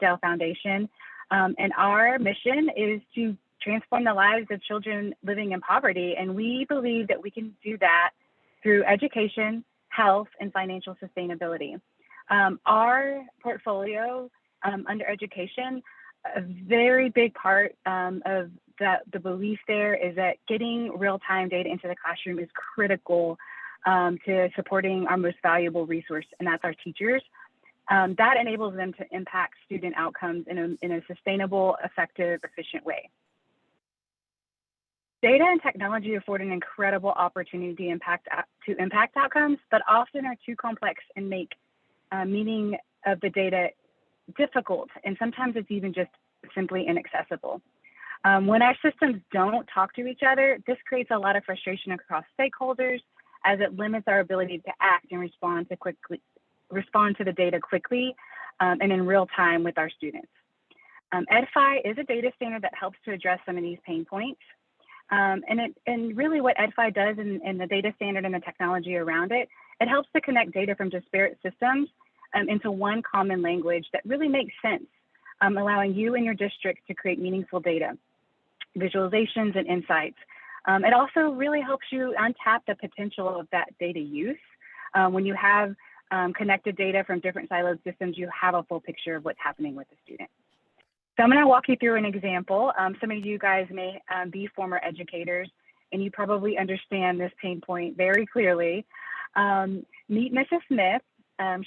Dell Foundation. And our mission is to transform the lives of children living in poverty. And we believe that we can do that through education, health, and financial sustainability. Our portfolio under education, a very big part of the belief there is that getting real-time data into the classroom is critical to supporting our most valuable resource, and that's our teachers. That enables them to impact student outcomes in a sustainable, effective, efficient way. Data and technology afford an incredible opportunity to impact outcomes, but often are too complex and make meaning of the data difficult, and sometimes it's even just simply inaccessible. When our systems don't talk to each other, this creates a lot of frustration across stakeholders, as it limits our ability to act and respond to the data quickly and in real time with our students. EdFi is a data standard that helps to address some of these pain points. And really what EdFi does in the data standard and the technology around it, it helps to connect data from disparate systems into one common language that really makes sense, allowing you and your district to create meaningful data, visualizations, and insights. It also really helps you untap the potential of that data use. When you have connected data from different siloed systems, you have a full picture of what's happening with the student. So I'm going to walk you through an example. Some of you guys may be former educators, and you probably understand this pain point very clearly. Meet Mrs. Smith.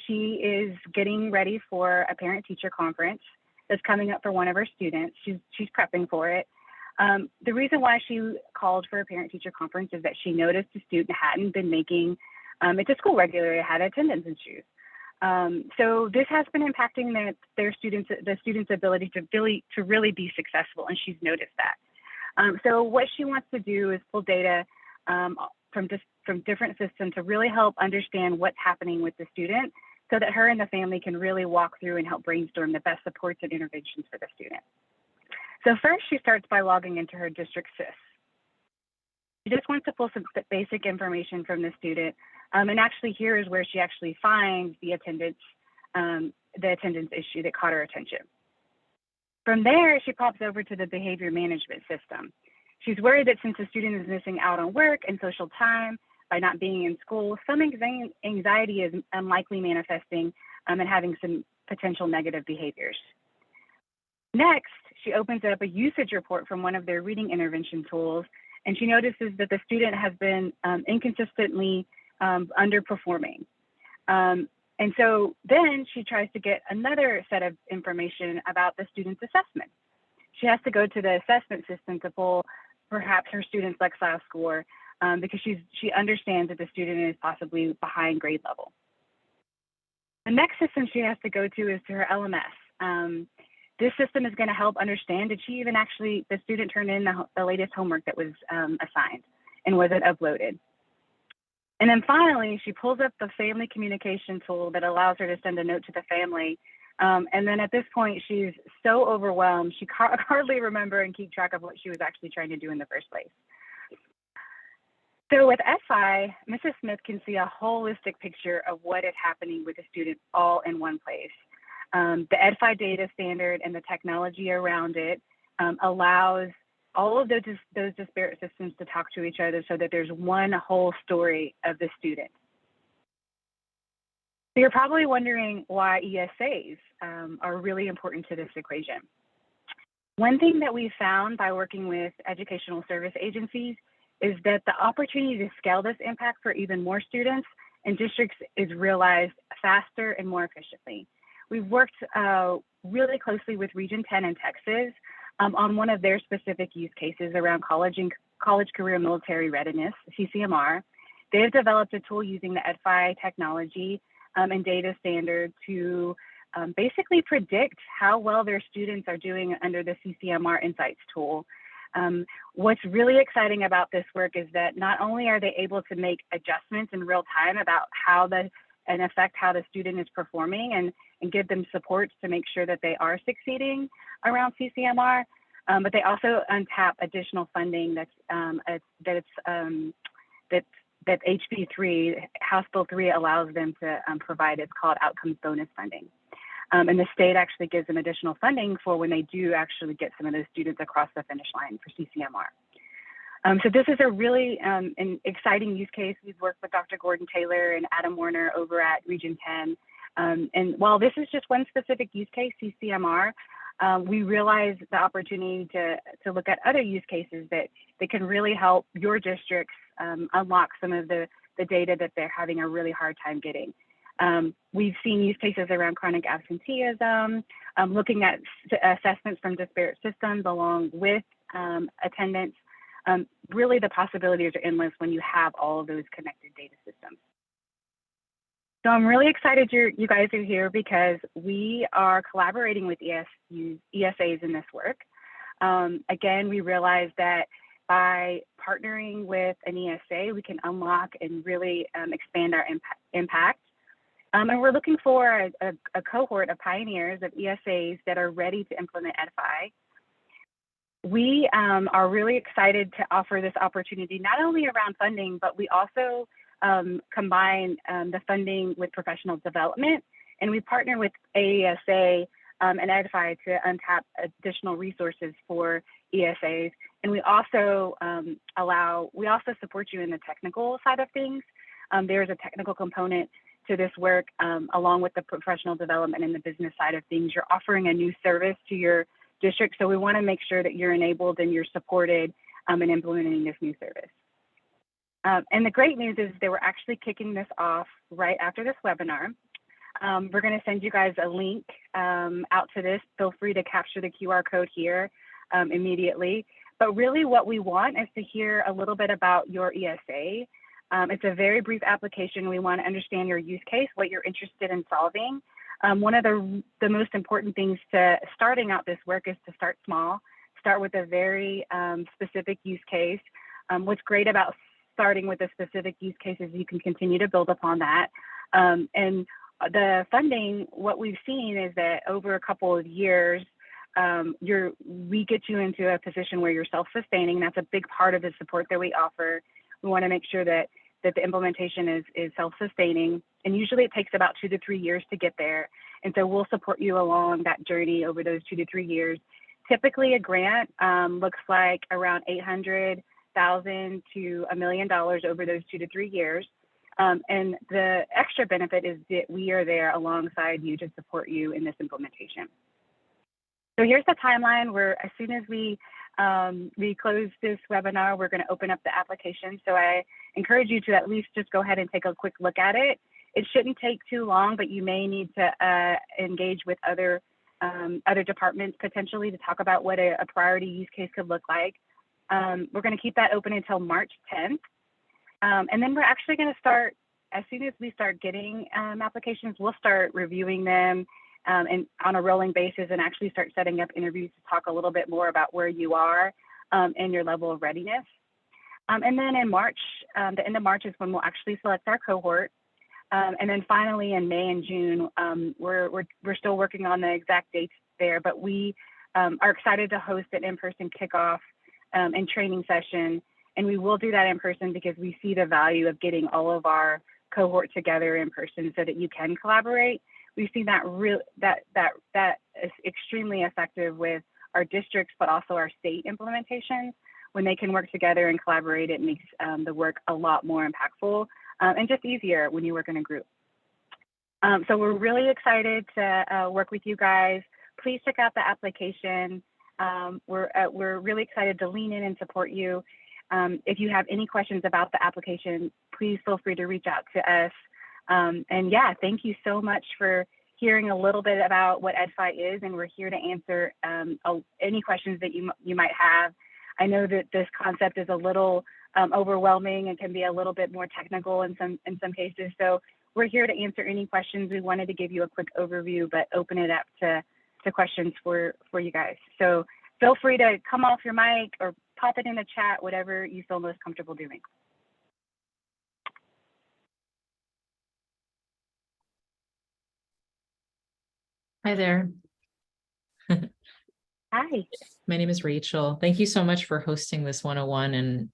She is getting ready for a parent-teacher conference that's coming up for one of her students. She's prepping for it. The reason why she called for a parent-teacher conference is that she noticed the student hadn't been making it to school regularly, had attendance issues. So this has been impacting the students' ability to really be successful, and she's noticed that. So what she wants to do is pull data from different systems to really help understand what's happening with the student, so that her and the family can really walk through and help brainstorm the best supports and interventions for the student. So first, she starts by logging into her district SIS. She just wants to pull some basic information from the student, and actually here is where she actually finds the attendance issue that caught her attention. From there, she pops over to the behavior management system. She's worried that since the student is missing out on work and social time by not being in school, some anxiety is unlikely manifesting and having some potential negative behaviors. Next, she opens up a usage report from one of their reading intervention tools, and she notices that the student has been inconsistently underperforming. And so then she tries to get another set of information about the student's assessment. She has to go to the assessment system to pull perhaps her student's Lexile score because she understands that the student is possibly behind grade level. The next system she has to go to is to her LMS. This system is going to help understand, did the student turn in the latest homework that was assigned, and was it uploaded? And then finally, she pulls up the family communication tool that allows her to send a note to the family. And then at this point, she's so overwhelmed, she can't hardly remember and keep track of what she was actually trying to do in the first place. So with EdFi, Mrs. Smith can see a holistic picture of what is happening with the student all in one place. The EdFi data standard and the technology around it allows all of those disparate systems to talk to each other so that there's one whole story of the student. So you're probably wondering why ESAs are really important to this equation. One thing that we found by working with educational service agencies is that the opportunity to scale this impact for even more students and districts is realized faster and more efficiently. We've worked really closely with Region 10 in Texas on one of their specific use cases around college career military readiness, CCMR. They have developed a tool using the EdFi technology and data standard to basically predict how well their students are doing under the CCMR Insights tool. What's really exciting about this work is that not only are they able to make adjustments in real time about how the student is performing and give them supports to make sure that they are succeeding around CCMR, but they also untap additional funding that's HB3, House Bill 3 allows them to provide. It's called outcomes bonus funding. And the state actually gives them additional funding for when they do actually get some of those students across the finish line for CCMR. So this is a really an exciting use case. We've worked with Dr. Gordon Taylor and Adam Warner over at Region 10. And while this is just one specific use case, CCMR, we realize the opportunity to look at other use cases that can really help your districts unlock some of the data that they're having a really hard time getting. We've seen use cases around chronic absenteeism, looking at assessments from disparate systems along with attendance. Really, the possibilities are endless when you have all of those connected data systems. So I'm really excited you guys are here because we are collaborating with ESAs in this work. Again, we realize that by partnering with an ESA, we can unlock and really expand our impact. And we're looking for a cohort of pioneers of ESAs that are ready to implement Edify. We are really excited to offer this opportunity, not only around funding, but we also combine the funding with professional development. And we partner with AESA and Edify to untap additional resources for ESAs. And we also support you in the technical side of things. There's a technical component to this work, along with the professional development and the business side of things. You're offering a new service to your district, so we want to make sure that you're enabled and you're supported in implementing this new service. And the great news is that we're actually kicking this off right after this webinar. We're going to send you guys a link out to this. Feel free to capture the QR code here immediately. But really what we want is to hear a little bit about your ESA. It's a very brief application. We want to understand your use case, what you're interested in solving. One of the most important things to starting out this work is to start small, start with a very specific use case. What's great about starting with a specific use case is you can continue to build upon that. And the funding, what we've seen is that over a couple of years, we get you into a position where you're self-sustaining. That's a big part of the support that we offer. We want to make sure that the implementation is self-sustaining. And usually it takes about 2 to 3 years to get there. And so we'll support you along that journey over those 2 to 3 years. Typically a grant looks like around $800,000 to $1 million over those 2 to 3 years. And the extra benefit is that we are there alongside you to support you in this implementation. So here's the timeline where as soon as we close this webinar, we're going to open up the application. So I encourage you to at least just go ahead and take a quick look at it. It shouldn't take too long, but you may need to engage with other departments potentially to talk about what a priority use case could look like. We're going to keep that open until March 10th. And then we're actually going to start, as soon as we start getting applications, we'll start reviewing them and on a rolling basis and actually start setting up interviews to talk a little bit more about where you are and your level of readiness. And then in March, the end of March is when we'll actually select our cohort. And then finally in May and June, we're still working on the exact dates there, but we are excited to host an in-person kickoff and training session. And we will do that in person because we see the value of getting all of our cohort together in person so that you can collaborate. We've seen that that is extremely effective with our districts, but also our state implementations. When they can work together and collaborate, it makes the work a lot more impactful and just easier when you work in a group. So we're really excited to work with you guys. Please check out the application. We're really excited to lean in and support you. If you have any questions about the application, please feel free to reach out to us. And yeah, thank you so much for hearing a little bit about what Edify is, and we're here to answer any questions that you might have. I know that this concept is a little overwhelming and can be a little bit more technical in some cases. So we're here to answer any questions. We wanted to give you a quick overview, but open it up to questions for you guys. So feel free to come off your mic or pop it in the chat, whatever you feel most comfortable doing. Hi there. Hi. My name is Rachel. Thank you so much for hosting this 101 and,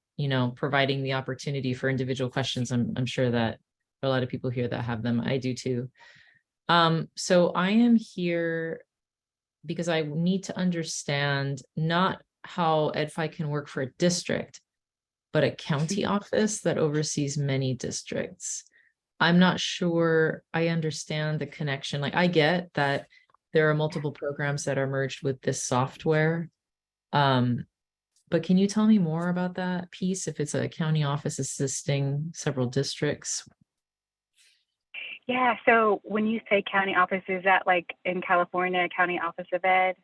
providing the opportunity for individual questions. I'm sure that there are a lot of people here that have them. I do too. So I am here because I need to understand not how EdFi can work for a district, but a county office that oversees many districts. I'm not sure I understand the connection. Like I get that there are multiple programs that are merged with this software. But can you tell me more about that piece? If it's a county office assisting several districts? Yeah, so when you say county office, is that like in California, County Office of Ed?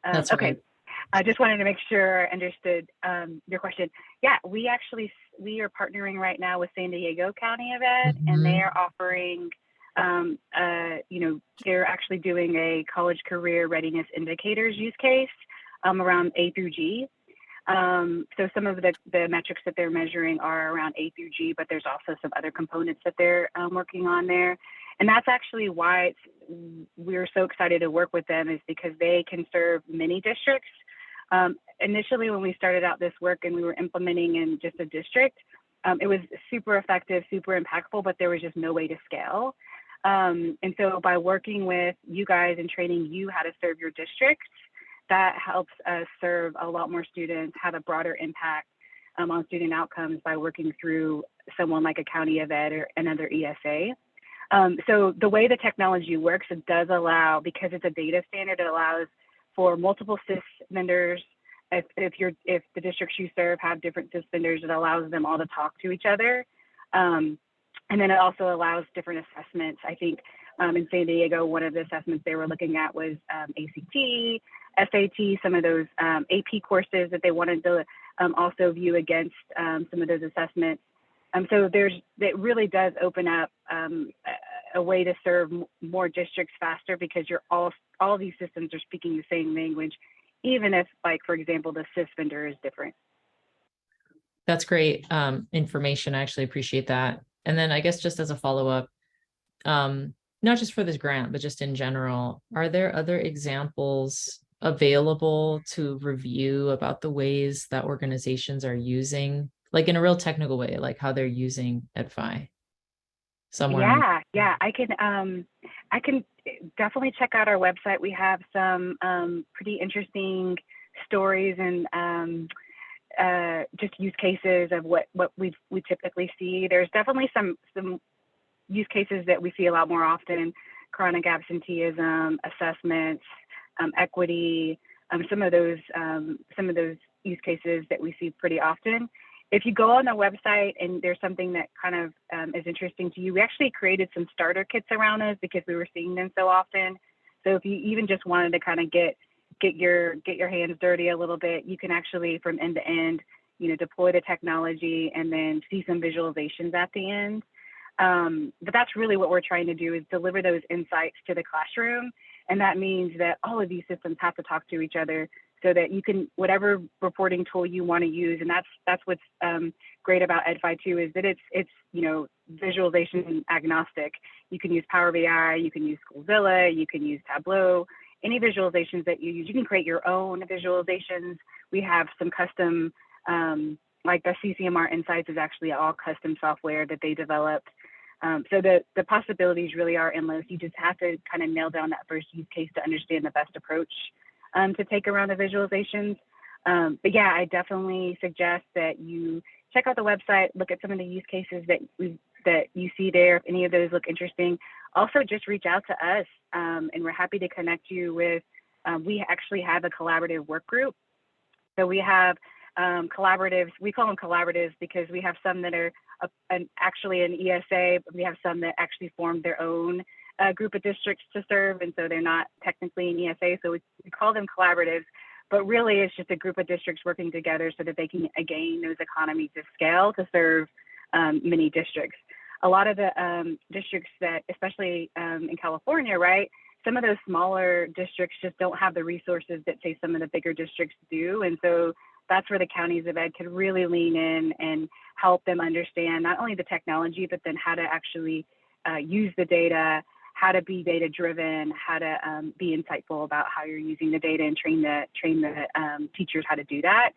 That's Okay, right. I just wanted to make sure I understood your question. Yeah, we are partnering right now with San Diego County of Ed, and they Mhm. are offering, they're actually doing a college career readiness indicators use case around A through G. So some of the metrics that they're measuring are around A through G, but there's also some other components that they're working on there. And that's actually why we're so excited to work with them, is because they can serve many districts. Initially, when we started out this work and we were implementing in just a district, it was super effective, super impactful, but there was just no way to scale. And so by working with you guys and training you how to serve your districts, that helps us serve a lot more students, have a broader impact on student outcomes by working through someone like a County of Ed or another ESA. So the way the technology works, it does allow, because it's a data standard, it allows for multiple SIS vendors. If the districts you serve have different SIS vendors, it allows them all to talk to each other. And then it also allows different assessments. I think in San Diego, one of the assessments they were looking at was ACT, SAT, some of those AP courses that they wanted to also view against some of those assessments. So it really does open up a way to serve more districts faster, because all these systems are speaking the same language, even if, like, for example, the SIS vendor is different. That's great information. I actually appreciate that. And then I guess just as a follow-up, not just for this grant, but just in general, are there other examples available to review about the ways that organizations are using, like in a real technical way, like how they're using EdFi somewhere on? Yeah, I can definitely check out our website. We have some pretty interesting stories and just use cases of what we typically see. There's definitely some use cases that we see a lot more often: chronic absenteeism, assessments, equity, some of those use cases that we see pretty often. If you go on the website and there's something that kind of is interesting to you, we actually created some starter kits around those because we were seeing them so often. So if you even just wanted to kind of get your hands dirty a little bit, you can actually, from end to end, deploy the technology and then see some visualizations at the end. But that's really what we're trying to do, is deliver those insights to the classroom. And that means that all of these systems have to talk to each other, so that you can, whatever reporting tool you want to use. And that's what's great about EdFi too, is that it's visualization agnostic. You can use Power BI, you can use Schoolzilla, you can use Tableau, any visualizations that you use. You can create your own visualizations. We have some custom, like the CCMR Insights is actually all custom software that they developed. So the possibilities really are endless. You just have to kind of nail down that first use case to understand the best approach to take around the visualizations. But yeah, I definitely suggest that you check out the website, look at some of the use cases that you see there. If any of those look interesting, also just reach out to us, and we're happy to connect you with. We actually have a collaborative work group. So we have collaboratives. We call them collaboratives because we have some that are actually an ESA, but we have some that actually formed their own group of districts to serve, and so they're not technically an ESA. So we call them collaboratives, but really it's just a group of districts working together so that they can gain those economies of scale to serve many districts. A lot of the districts that, especially in California, right, some of those smaller districts just don't have the resources that, say, some of the bigger districts do. And so that's where the counties of ed could really lean in and help them understand not only the technology, but then how to actually use the data, how to be data driven, how to be insightful about how you're using the data, and train the teachers how to do that.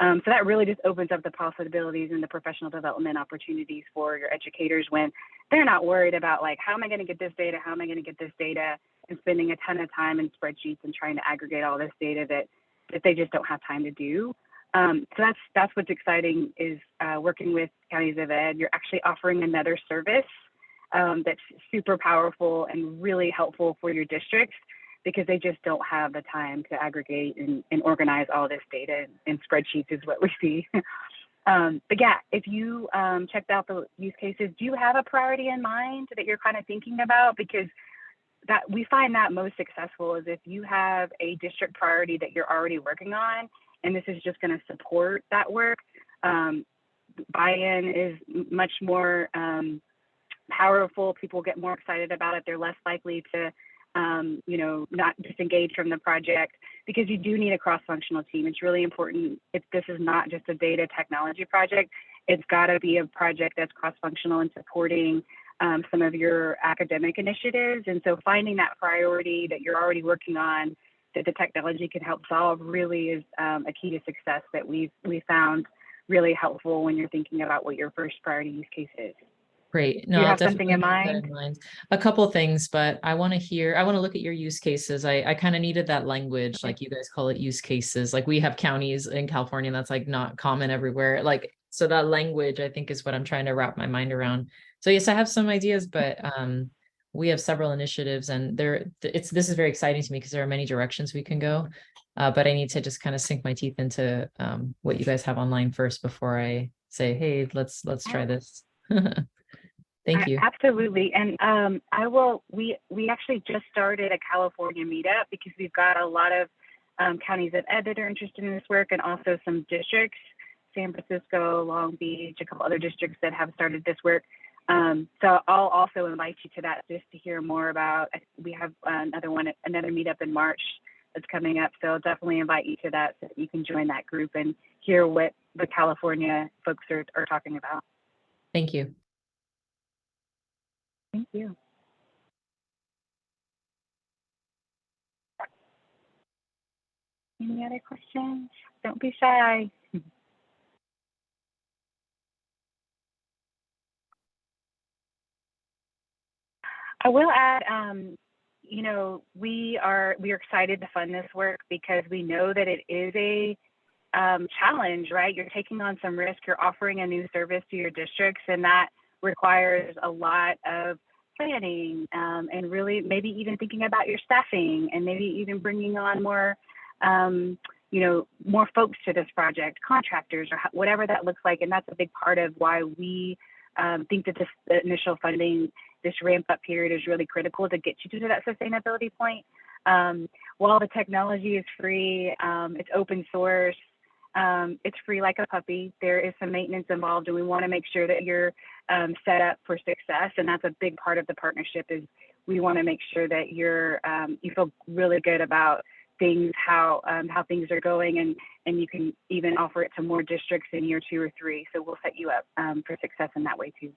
So that really just opens up the possibilities and the professional development opportunities for your educators when they're not worried about like, how am I going to get this data? How am I going to get this data? And spending a ton of time in spreadsheets and trying to aggregate all this data that they just don't have time to do. So that's what's exciting is working with Counties of Ed. You're actually offering another service that's super powerful and really helpful for your districts because they just don't have the time to aggregate and organize all this data in spreadsheets is what we see. But yeah, if you checked out the use cases, do you have a priority in mind that you're kind of thinking about? Because that we find that most successful is if you have a district priority that you're already working on, and this is just going to support that work. Buy-in is much more powerful. People get more excited about it. They're less likely to, not disengage from the project because you do need a cross-functional team. It's really important. If this is not just a data technology project, it's got to be a project that's cross-functional and supporting some of your academic initiatives. And so finding that priority that you're already working on that the technology can help solve really is a key to success that we found really helpful when you're thinking about what your first priority use case is. Great. Do No, you I'll have something definitely in keep that mind? in mind. A couple of things, but I want to look at your use cases. I kind of needed that language, Okay. like you guys call it use cases. Like we have counties in California that's like not common everywhere. Like, so that language I think is what I'm trying to wrap my mind around. So yes, I have some ideas, but we have several initiatives and this is very exciting to me because there are many directions we can go. But I need to just kind of sink my teeth into what you guys have online first before I say, hey, let's try this. Thank you. Absolutely. And we actually just started a California meetup because we've got a lot of counties of ed that are interested in this work and also some districts, San Francisco, Long Beach, a couple other districts that have started this work. So I'll also invite you to that just to hear more about, we have another meetup in March that's coming up. So I'll definitely invite you to that so that you can join that group and hear what the California folks are talking about. Thank you. Thank you. Any other questions? Don't be shy. I will add, we are excited to fund this work because we know that it is a challenge, right? You're taking on some risk, you're offering a new service to your districts, and that requires a lot of planning and really maybe even thinking about your staffing and maybe even bringing on more, more folks to this project, contractors or whatever that looks like. And that's a big part of why we think that this initial funding, this ramp up period is really critical to get you to that sustainability point. While the technology is free, it's open source, it's free like a puppy. There is some maintenance involved, and we want to make sure that you're set up for success. And that's a big part of the partnership is we want to make sure that you feel really good about things, how things are going, and you can even offer it to more districts in year 2 or 3. So we'll set you up for success in that way too.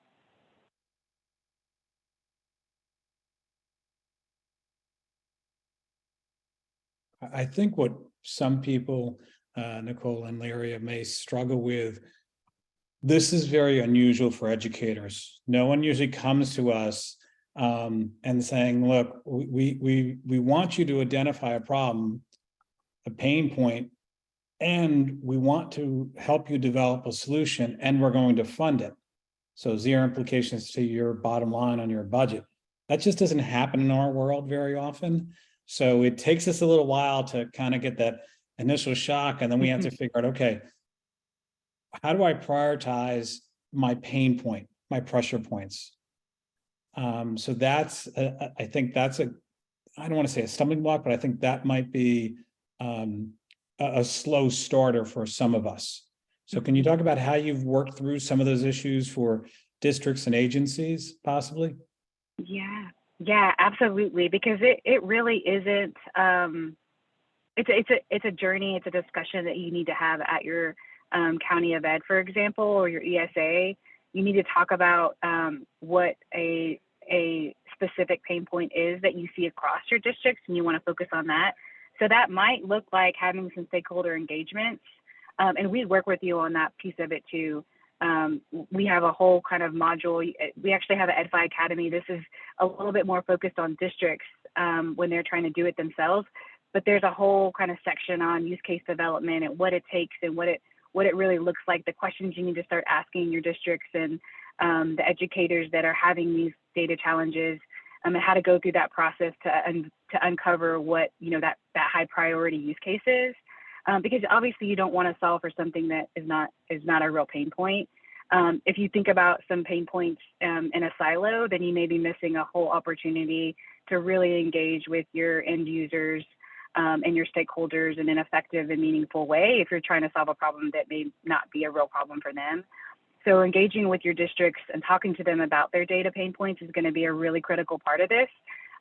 I think what some people, Nicole and Larry, may struggle with, this is very unusual for educators. No one usually comes to us and saying, look, we want you to identify a problem, a pain point, and we want to help you develop a solution, and we're going to fund it. So 0 implications to your bottom line on your budget. That just doesn't happen in our world very often. So it takes us a little while to kind of get that initial shock, and then we have to figure out, okay, how do I prioritize my pain point, my pressure points? So that's, I think that's I don't want to say a stumbling block, but I think that might be a slow starter for some of us. So can you talk about how you've worked through some of those issues for districts and agencies, possibly? Yeah, absolutely. Because it really isn't. It's a journey. It's a discussion that you need to have at your county of ed, for example, or your ESA. You need to talk about what a specific pain point is that you see across your districts, and you want to focus on that. So that might look like having some stakeholder engagements And we work with you on that piece of it too. We have a whole kind of module. We actually have an EdFi Academy. This is a little bit more focused on districts when they're trying to do it themselves. But there's a whole kind of section on use case development and what it takes and what it really looks like, the questions you need to start asking your districts and the educators that are having these data challenges, and how to go through that process to uncover what, you know, that high priority use case is. Because obviously you don't want to solve for something that is not a real pain point. If you think about some pain points in a silo, then you may be missing a whole opportunity to really engage with your end users and your stakeholders in an effective and meaningful way if you're trying to solve a problem that may not be a real problem for them. So engaging with your districts and talking to them about their data pain points is going to be a really critical part of this.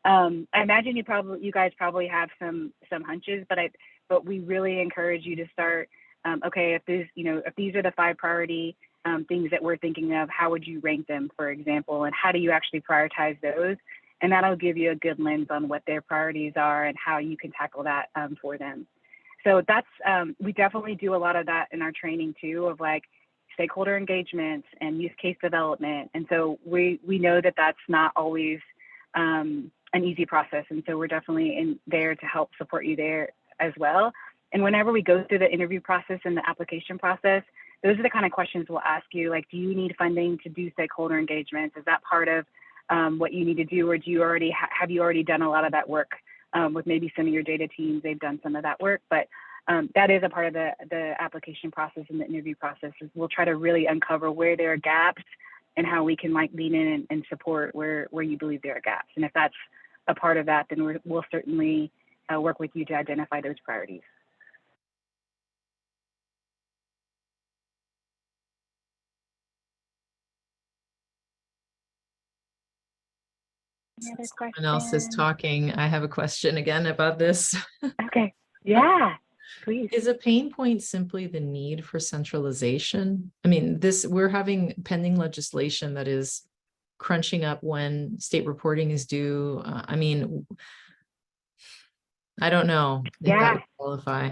I imagine you guys probably have some hunches, but we really encourage you to start. Okay, if these are the 5 priority things that we're thinking of, how would you rank them, for example, and how do you actually prioritize those? And that'll give you a good lens on what their priorities are and how you can tackle that for them. So that's we definitely do a lot of that in our training too, of like stakeholder engagement and use case development. And so we know that that's not always an easy process. And so we're definitely in there to help support you there as well. And whenever we go through the interview process and the application process, those are the kind of questions we'll ask you, like, do you need funding to do stakeholder engagements? Is that part of what you need to do, or do you already have you already done a lot of that work with maybe some of your data teams? They've done some of that work, but that is a part of the application process and the interview process. Is we'll try to really uncover where there are gaps and how we can like lean in and support where you believe there are gaps. And if that's a part of that, then we'll certainly work with you to identify those priorities. Any other questions? Someone else is talking. I have a question again about this. Okay. Yeah, please. Is a pain point simply the need for centralization? I mean, we're having pending legislation that is crunching up when state reporting is due. I mean, I don't know if that would qualify.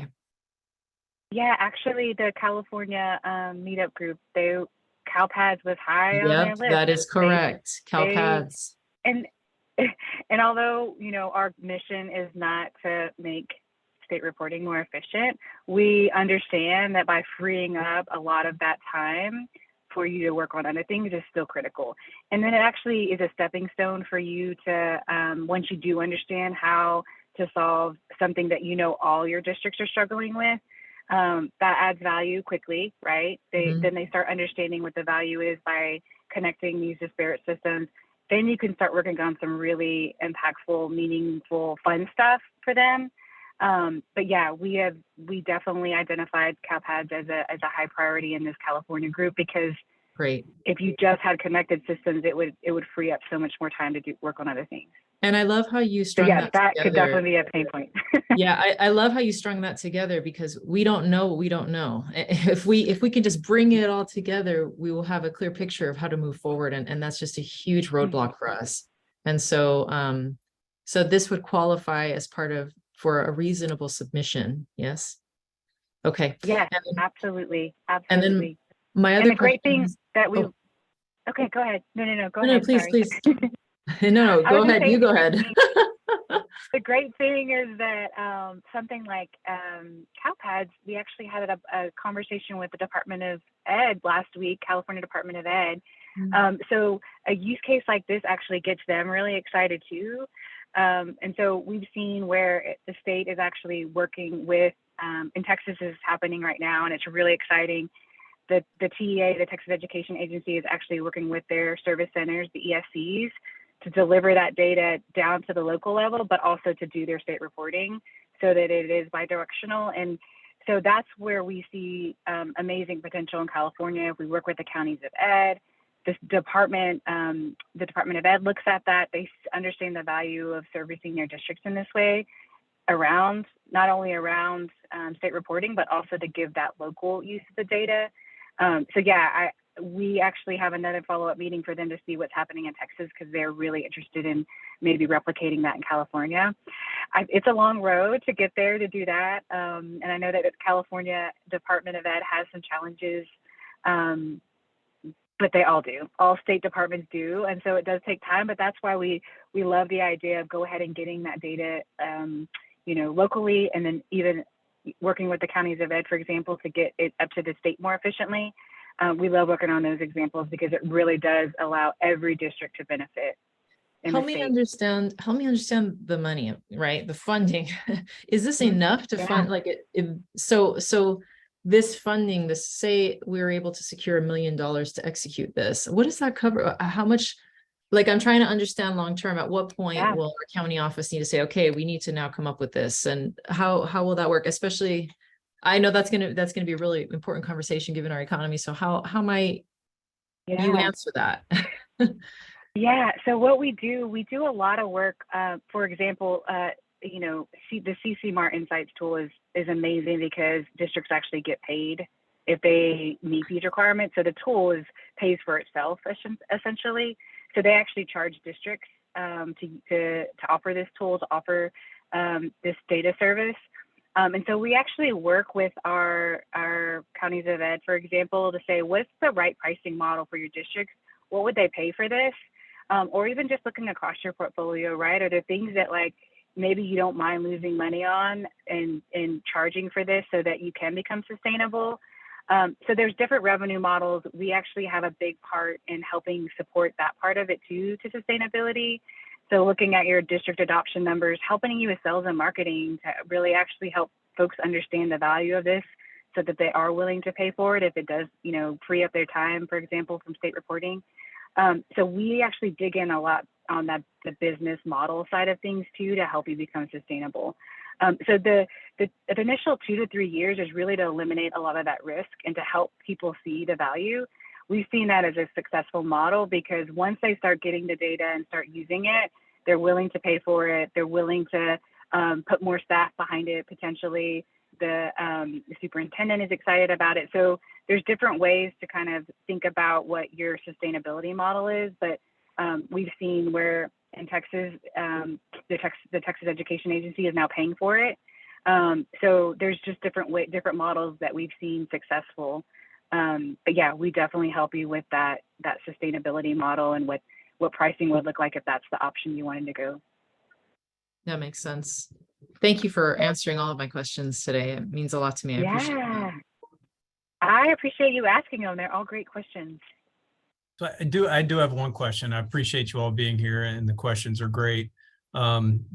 Yeah, actually, the California meetup group, CalPADS was high on their list. That is correct. CalPADS. And although, you know, our mission is not to make state reporting more efficient, we understand that by freeing up a lot of that time for you to work on other things is still critical. And then it actually is a stepping stone for you to, once you do understand how to solve something that you know all your districts are struggling with, that adds value quickly, right? Then they start understanding what the value is by connecting these disparate systems. Then you can start working on some really impactful, meaningful, fun stuff for them. But yeah, we definitely identified CalPADS as a high priority in this California group, because if you just had connected systems, it would free up so much more time to work on other things. And I love how you strung that that together. Could definitely be a pain point. Yeah, I love how you strung that together, because we don't know what we don't know. If we can just bring it all together, we will have a clear picture of how to move forward. And that's just a huge roadblock for us. And so so this would qualify as for a reasonable submission. Yes. Okay. Yeah, absolutely. And then my other great thing that we okay, go ahead. No, go ahead. Please. No, go ahead. You go ahead. The great thing is that something like CalPADS, we actually had a conversation with the Department of Ed last week, California Department of Ed. So a use case like this actually gets them really excited too. And so we've seen where the state is actually working with, in Texas is happening right now, and it's really exciting. The TEA, the Texas Education Agency, is actually working with their service centers, the ESCs, to deliver that data down to the local level, but also to do their state reporting so that it is bidirectional. And so that's where we see amazing potential in California. If we work with the counties of ed, this department, the Department of Ed looks at that. They understand the value of servicing their districts in this way, not only around state reporting, but also to give that local use of the data. So yeah, we actually have another follow-up meeting for them to see what's happening in Texas, because they're really interested in maybe replicating that in California. It's a long road to get there to do that. And I know that the California Department of Ed has some challenges, but they all do. All state departments do. And so it does take time, but that's why we love the idea of go ahead and getting that data, locally, and then even working with the counties of ed, for example, to get it up to the state more efficiently. We love working on those examples because it really does allow every district to benefit. Help me understand the money, right? The funding. Is this enough to fund like it? So this funding, this, say we were able to secure $1 million to execute this. What does that cover? How much? Like, I'm trying to understand long term, at what point will our county office need to say, okay, we need to now come up with this, and how will that work? Especially, I know that's gonna be a really important conversation given our economy. So how might you answer that? Yeah. So what we do a lot of work. For example, the CC Mart Insights tool is amazing because districts actually get paid if they meet these requirements. So the tool pays for itself essentially. So they actually charge districts to offer this tool, to offer this data service. And so we actually work with our counties of ed, for example, to say, what's the right pricing model for your districts? What would they pay for this? Or even just looking across your portfolio, right? Are there things that like maybe you don't mind losing money on and charging for this so that you can become sustainable? So there's different revenue models. We actually have a big part in helping support that part of it too, to sustainability. So looking at your district adoption numbers, helping you with sales and marketing to really actually help folks understand the value of this so that they are willing to pay for it if it does, free up their time, for example, from state reporting. So we actually dig in a lot on the business model side of things too, to help you become sustainable. So the initial 2 to 3 years is really to eliminate a lot of that risk and to help people see the value. We've seen that as a successful model because once they start getting the data and start using it, they're willing to pay for it. They're willing to put more staff behind it potentially. The superintendent is excited about it. So there's different ways to kind of think about what your sustainability model is, but we've seen where in Texas, the Texas Education Agency is now paying for it. So there's just different models that we've seen successful. But yeah, we definitely help you with that sustainability model and what pricing would look like if that's the option you wanted to go. That makes sense. Thank you for answering all of my questions today. It means a lot to me. I appreciate it. I appreciate you asking them. They're all great questions. So I do have one question. I appreciate you all being here and the questions are great.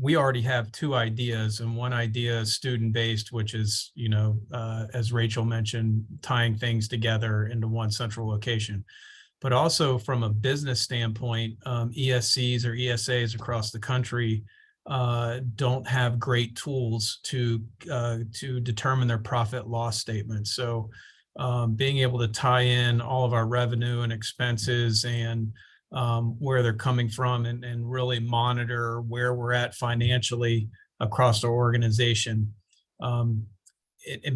We already have 2 ideas, and one idea is student-based, which is, as Rachel mentioned, tying things together into one central location. But also from a business standpoint, ESCs or ESAs across the country don't have great tools to determine their profit loss statements. So being able to tie in all of our revenue and expenses and where they're coming from and really monitor where we're at financially across our organization. And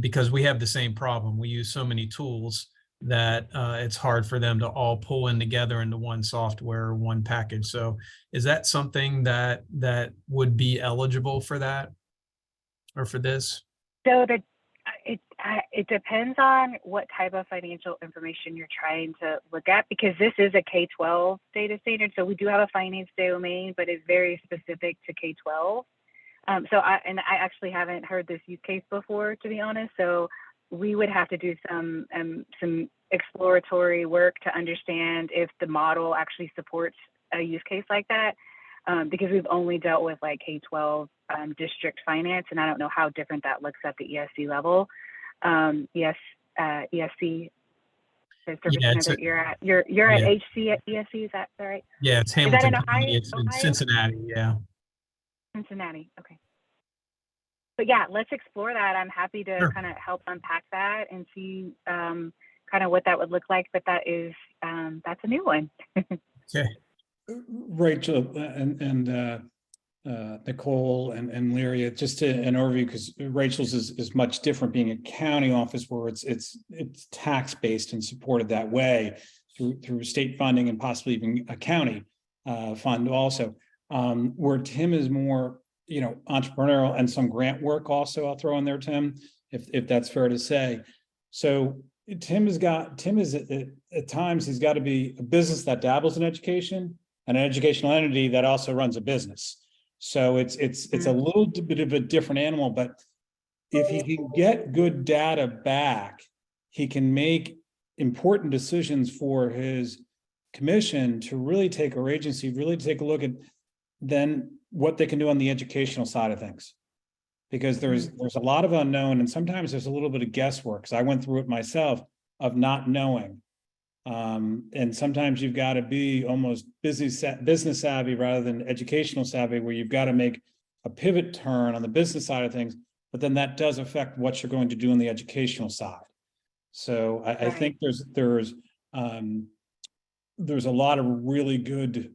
because we have the same problem, we use so many tools that it's hard for them to all pull in together into one software, one package. So is that something that would be eligible for that or for this? So it depends on what type of financial information you're trying to look at, because this is a K-12 data standard. So we do have a finance domain, but it's very specific to K-12. So I actually haven't heard this use case before, to be honest. So we would have to do some exploratory work to understand if the model actually supports a use case like that, because we've only dealt with like K-12 district finance, and I don't know how different that looks at the ESC level. ESC, the service center that you're at HC at ESC, is that right? Yeah, it's Hamilton County. It's in Cincinnati. Yeah. Cincinnati. Okay. But yeah, let's explore that. I'm happy to kind of help unpack that and see kind of what that would look like. But that is that's a new one. Okay. Rachel, and Nicole and Lyria, just an overview, because Rachel's is much different, being a county office where it's tax based and supported that way through state funding and possibly even a county fund also. Where Tim is more, entrepreneurial and some grant work also, I'll throw in there, Tim, if that's fair to say. So Tim is at times, he's got to be a business that dabbles in education and an educational entity that also runs a business. So it's a little bit of a different animal, but if he can get good data back, he can make important decisions for his commission to really take, or agency, really take a look at then what they can do on the educational side of things. Because there's a lot of unknown, and sometimes there's a little bit of guesswork. So I went through it myself of not knowing. And sometimes you've got to be almost business savvy rather than educational savvy, where you've got to make a pivot turn on the business side of things, but then that does affect what you're going to do on the educational side. So I think there's a lot of really good,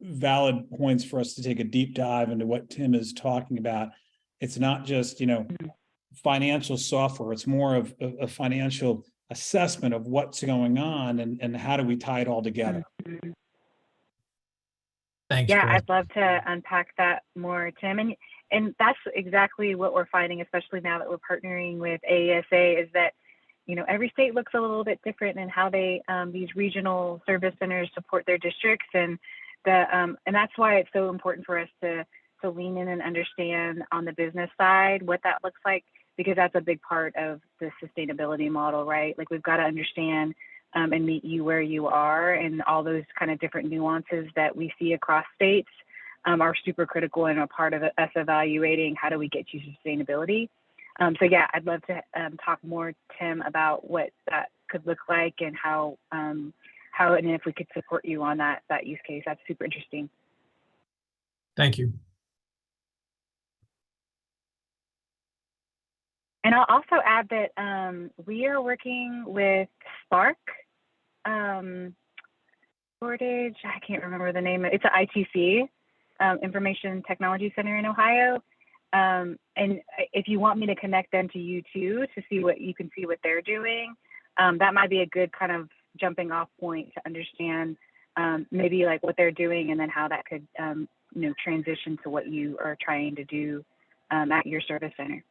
valid points for us to take a deep dive into what Tim is talking about. It's not just, financial software. It's more of a financial assessment of what's going on and how do we tie it all together. Thanks, Yeah, Chris. I'd love to unpack that more, Tim. And that's exactly what we're finding, especially now that we're partnering with AESA, is that, every state looks a little bit different in how they, these regional service centers support their districts. And that's why it's so important for us to lean in and understand on the business side what that looks like, because that's a big part of the sustainability model, right? Like, we've got to understand and meet you where you are, and all those kind of different nuances that we see across states are super critical and a part of us evaluating how do we get you sustainability. So yeah, I'd love to talk more, Tim, about what that could look like and how and if we could support you on that use case. That's super interesting. Thank you. And I'll also add that we are working with Spark Portage. I can't remember the name. It's an ITC, Information Technology Center in Ohio. And if you want me to connect them to you too, to see what you can see what they're doing, that might be a good kind of jumping off point to understand maybe like what they're doing, and then how that could transition to what you are trying to do at your service center.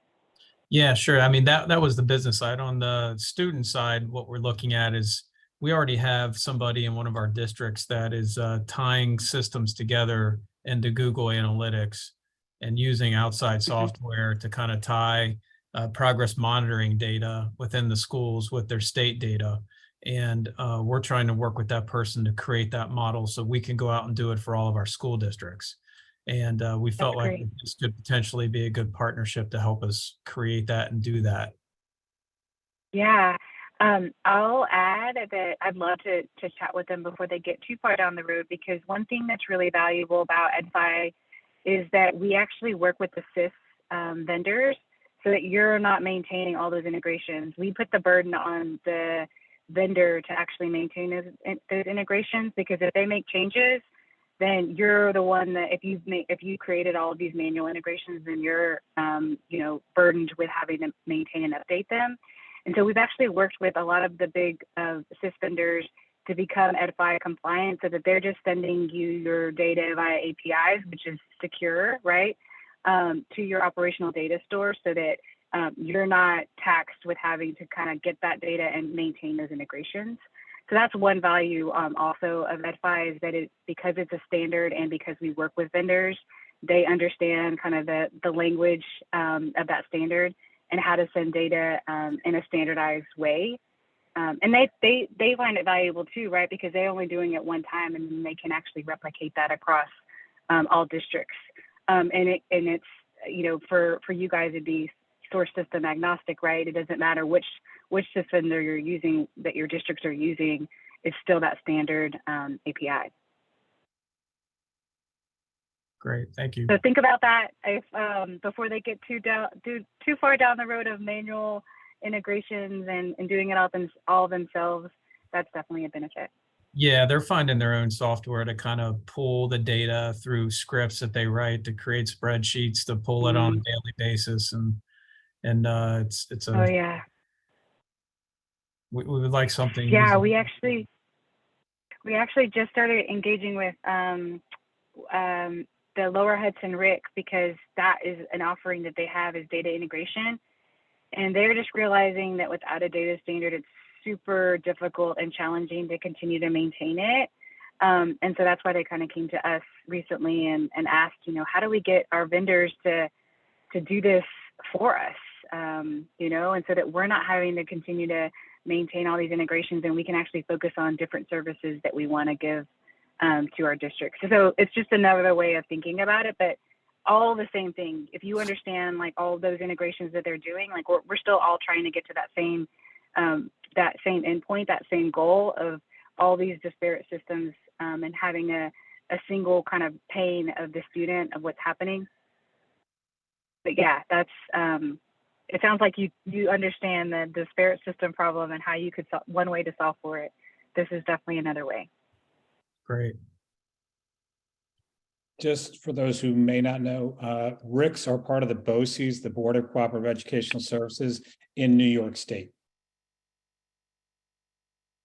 Yeah, sure. I mean, that was the business side. On the student side, what we're looking at is we already have somebody in one of our districts that is tying systems together into Google Analytics and using outside software to kind of tie progress monitoring data within the schools with their state data. And we're trying to work with that person to create that model so we can go out and do it for all of our school districts. And we felt like this could potentially be a good partnership to help us create that and do that. Yeah, I'll add that I'd love to chat with them before they get too far down the road, because one thing that's really valuable about EdFi is that we actually work with the SIS vendors, so that you're not maintaining all those integrations. We put the burden on the vendor to actually maintain those integrations, because if they make changes, then you're the one that if you created all of these manual integrations, then you're burdened with having to maintain and update them. And so we've actually worked with a lot of the big SIS vendors to become EdFi compliant, so that they're just sending you your data via APIs, which is secure, right, to your operational data store, so that you're not taxed with having to kind of get that data and maintain those integrations. So that's one value also of EdFi, is that because it's a standard and because we work with vendors, they understand kind of the language of that standard and how to send data in a standardized way. And they find it valuable too, right? Because they're only doing it one time, and then they can actually replicate that across all districts. And it's, for you guys, it'd be source system agnostic, right? It doesn't matter which system you're using, that your districts are using, it's still that standard API. Great, thank you. So think about that if before they get too far down the road of manual integrations and doing it all themselves. That's definitely a benefit. Yeah, they're finding their own software to kind of pull the data through scripts that they write to create spreadsheets to pull it on a Mm. daily basis, and it's Oh a yeah. we would like something Yeah, easy. we actually just started engaging with the Lower Hudson RIC because that is an offering that they have is data integration. And they're just realizing that without a data standard, it's super difficult and challenging to continue to maintain it. And so that's why they kind of came to us recently and asked, you know, how do we get our vendors to do this for us? You know, and so that we're not having to continue to maintain all these integrations and we can actually focus on different services that we want to give to our districts. So it's just another way of thinking about it, but all the same thing. If you understand like all those integrations that they're doing, like we're still all trying to get to that same endpoint, that same goal of all these disparate systems and having a single kind of pane of the student of what's happening. But yeah, that's it sounds like you understand the disparate system problem and how you could one way to solve for it. This is definitely another way. Great. Just for those who may not know, RICs are part of the BOCES, the Board of Cooperative Educational Services in New York State.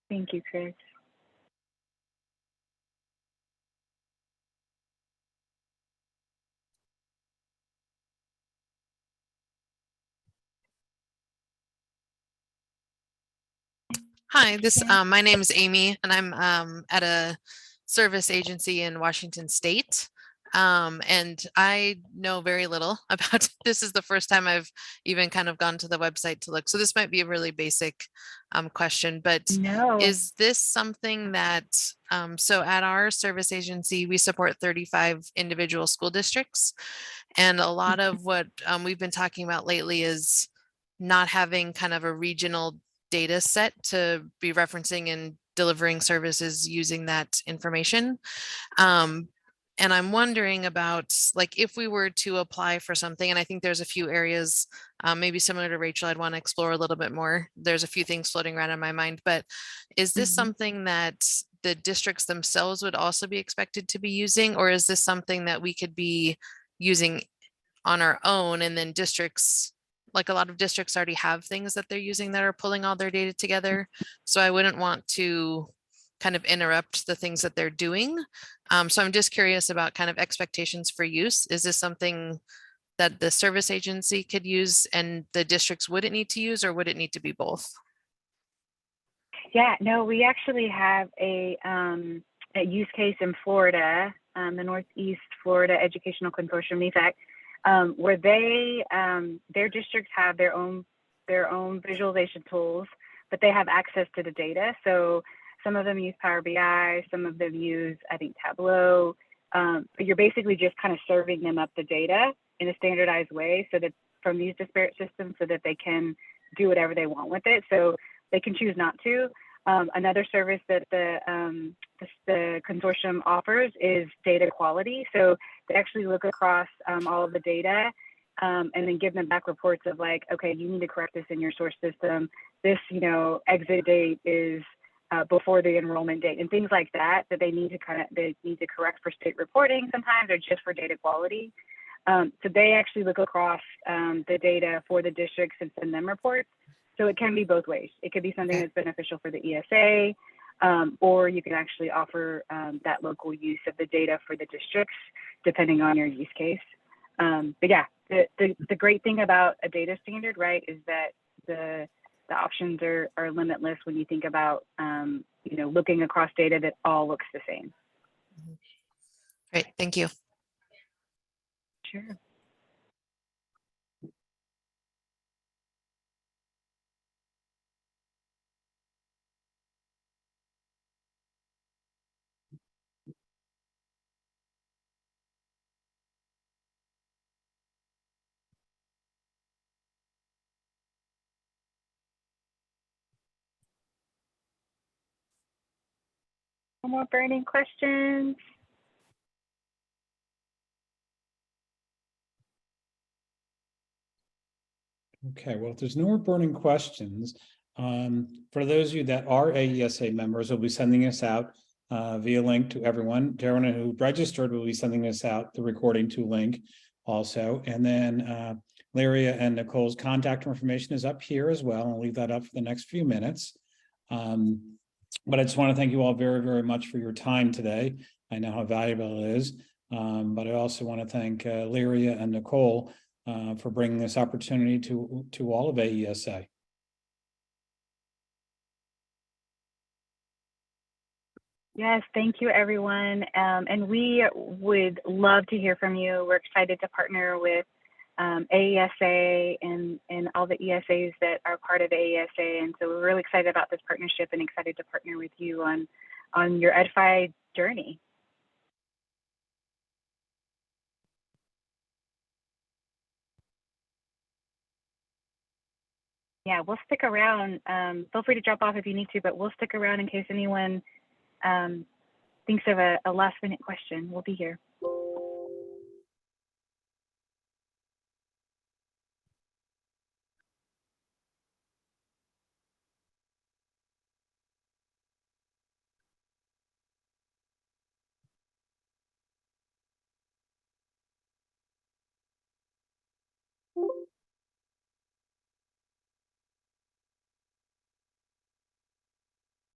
Thank you, Chris. Hi, Yeah. my name is Amy, and I'm at a service agency in Washington State. And I know very little about this. Is the first time I've even kind of gone to the website to look. So this might be a really basic question, but No. is this something that so at our service agency, we support 35 individual school districts, and a lot of what we've been talking about lately is not having kind of a regional data set to be referencing and delivering services using that information. And I'm wondering about like if we were to apply for something, and I think there's a few areas maybe similar to Rachel, I'd want to explore a little bit more. There's a few things floating around in my mind, but is this something that the districts themselves would also be expected to be using, or is this something that we could be using on our own, and then districts, like a lot of districts already have things that they're using that are pulling all their data together. So I wouldn't want to kind of interrupt the things that they're doing. So I'm just curious about kind of expectations for use. Is this something that the service agency could use and the districts wouldn't need to use, or would it need to be both? Yeah, no, we actually have a use case in Florida, the Northeast Florida Educational Consortium, NEFAC, where they their districts have their own visualization tools, but they have access to the data. So some of them use Power BI, some of them use, I think, Tableau. But you're basically just kind of serving them up the data in a standardized way, so that from these disparate systems, so that they can do whatever they want with it. So they can choose not to. Another service that the consortium offers is data quality. So they actually look across all of the data and then give them back reports of like, okay, you need to correct this in your source system. This, exit date is before the enrollment date, and things like that, that they need to correct for state reporting sometimes, or just for data quality. So they actually look across the data for the districts and send them reports. So it can be both ways. It could be something that's beneficial for the ESA, or you can actually offer that local use of the data for the districts, depending on your use case. But yeah, the great thing about a data standard, right, is that the options are limitless when you think about, looking across data that all looks the same. Great, thank you. Sure. No more burning questions? Okay, well, if there's no more burning questions, For those of you that are AESA members, we'll be sending this out via link to everyone. To everyone who registered, we'll be sending this out, the recording to link also. And then Lyria and Nicole's contact information is up here as well. I'll leave that up for the next few minutes. But I just want to thank you all very, very much for your time today. I know how valuable it is. But I also want to thank Lyria and Nicole for bringing this opportunity to all of AESA. Yes, thank you, everyone. And we would love to hear from you. We're excited to partner with AESA and all the ESAs that are part of AESA. And so we're really excited about this partnership and excited to partner with you on your EdFi journey. Yeah, we'll stick around. Feel free to drop off if you need to, but we'll stick around in case anyone thinks of a last minute question. We'll be here.